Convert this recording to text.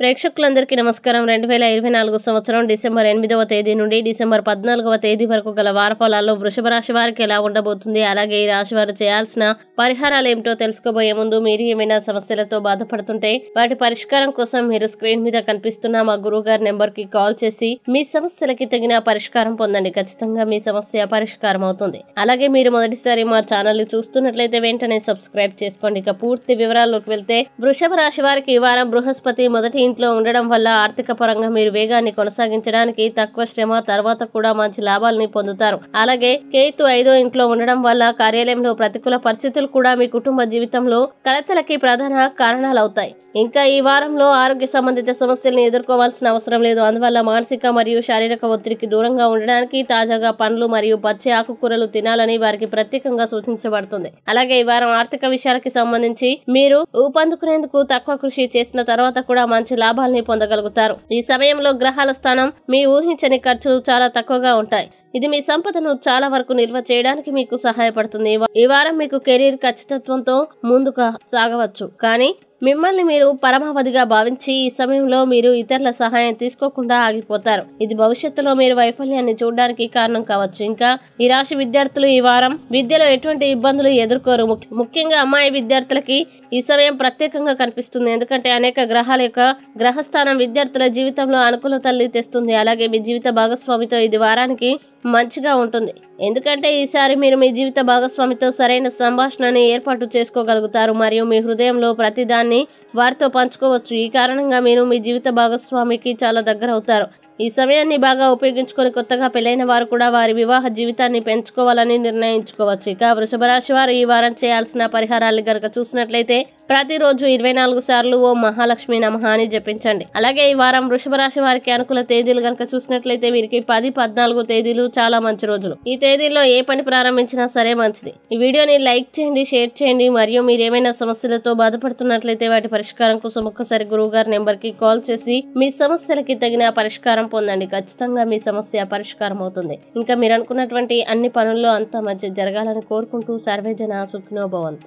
ప్రేక్షకులందరికీ నమస్కారం. 2024 సంవత్సరం డిసెంబర్ 8వ తేదీ నుండి డిసెంబర్ 14వ తేదీ వరకు గల వారఫలాల్లో వృషభ రాశి వారికి ఎలా ఉండబోతుంది, అలాగే ఈ రాశి వారు చేయాల్సిన పరిహారాలు ఏమిటో తెలుసుకోబోయే ముందు మీరు ఏమైనా సమస్యలతో బాధపడుతుంటే వాటి పరిష్కారం కోసం మీరు స్క్రీన్ మీద కనిపిస్తున్న మా గురువు గారి నెంబర్ కి కాల్ చేసి మీ సమస్యలకి తగిన పరిష్కారం పొందండి. ఖచ్చితంగా మీ సమస్య పరిష్కారం అవుతుంది. అలాగే మీరు మొదటిసారి మా ఛానల్ ని చూస్తున్నట్లయితే వెంటనే సబ్స్క్రైబ్ చేసుకోండి. ఇక పూర్తి వివరాల్లోకి వెళ్తే వృషభ రాశి వారికి ఈ వారం బృహస్పతి మొదటి ఇంట్లో ఉండడం వల్ల ఆర్థిక పరంగా మీరు వేగాన్ని కొనసాగించడానికి తక్కువ శ్రమ తర్వాత కూడా మంచి లాభాలని పొందుతారు. అలాగే కేతు 5వ ఇంట్లో ఉండడం వల్ల కార్యాలయంలో ప్రతికూల పరిస్థితులు కూడా మీ కుటుంబ జీవితంలో కలతలకి ప్రధాన కారణాలవుతాయి. ఇంకా ఈ వారంలో ఆరోగ్య సంబంధిత సమస్యలను ఎదుర్కోవాల్సిన అవసరం లేదు. అందువల్ల మానసిక మరియు శారీరక ఒత్తిడికి దూరంగా ఉండడానికి తాజాగా పండ్లు మరియు పచ్చి ఆకుకూరలు తినాలని వారికి ప్రత్యేకంగా సూచించబడుతుంది. అలాగే ఈ వారం ఆర్థిక విషయాలకి సంబంధించి మీరు ఊపందుకునేందుకు తక్కువ కృషి చేసిన తర్వాత కూడా మంచి లాభాలని పొందగలుగుతారు. ఈ సమయంలో గ్రహాల స్థానం మీ ఊహించని ఖర్చులు చాలా తక్కువగా ఉంటాయి. ఇది మీ సంపదను చాలా వరకు నిల్వ చేయడానికి మీకు సహాయపడుతుంది. ఈ వారం మీకు కెరీర్ ఖచ్చితత్వంతో ముందుకు సాగవచ్చు, కానీ మిమ్మల్ని మీరు పరమావధిగా భావించి ఈ సమయంలో మీరు ఇతరుల సహాయం తీసుకోకుండా ఆగిపోతారు. ఇది భవిష్యత్తులో మీరు వైఫల్యాన్ని చూడడానికి కారణం కావచ్చు. ఇంకా ఈ రాశి విద్యార్థులు ఈ వారం విద్యలో ఎటువంటి ఇబ్బందులు ఎదుర్కోరు. ముఖ్యంగా అమ్మాయి విద్యార్థులకి ఈ సమయం ప్రత్యేకంగా కనిపిస్తుంది, ఎందుకంటే అనేక గ్రహాల యొక్క గ్రహస్థానం విద్యార్థుల జీవితంలో అనుకూలతల్ని తెస్తుంది. అలాగే మీ జీవిత భాగస్వామితో ఇది వారానికి మంచిగా ఉంటుంది, ఎందుకంటే ఈసారి మీరు మీ జీవిత భాగస్వామితో సరైన సంభాషణని ఏర్పాటు చేసుకోగలుగుతారు మరియు మీ హృదయంలో ప్రతిదాన్ని వారితో పంచుకోవచ్చు. ఈ కారణంగా మీరు మీ జీవిత భాగస్వామికి చాలా దగ్గర అవుతారు. ఈ సమయాన్ని బాగా ఉపయోగించుకొని కొత్తగా పెళ్లైన వారు కూడా వారి వివాహ జీవితాన్ని పెంచుకోవాలని నిర్ణయించుకోవచ్చు. ఇక వృషభ రాశి వారు ఈ వారం చేయాల్సిన పరిహారాలు గనక చూసినట్లయితే ప్రతిరోజు 24 సార్లు ఓం మహాలక్ష్మి నమః అని జపించండి. అలాగే ఈ వారం వృషభ రాశి వారికి అనుకూల తేదీలు గనక చూసినట్లయితే వీరికి 10, 14 తేదీలు చాలా మంచి రోజులు. ఈ తేదీల్లో ఏ పని ప్రారంభించినా సరే మంచిది. ఈ వీడియోని లైక్ చేయండి, షేర్ చేయండి మరియు మీరు ఏమైనా సమస్యలతో బాధపడుతున్నట్లయితే వాటి పరిష్కారం కోసం ఒక్కసారి గురువు గారి నెంబర్ కి కాల్ చేసి మీ సమస్యలకి తగిన పరిష్కారం పొందండి. ఖచ్చితంగా మీ సమస్య పరిష్కారం అవుతుంది. ఇంకా మీరు అనుకున్నటువంటి అన్ని పనుల్లో అంతా మంచి జరగాలని కోరుకుంటూ సర్వేజన సుఖినో భవంతు.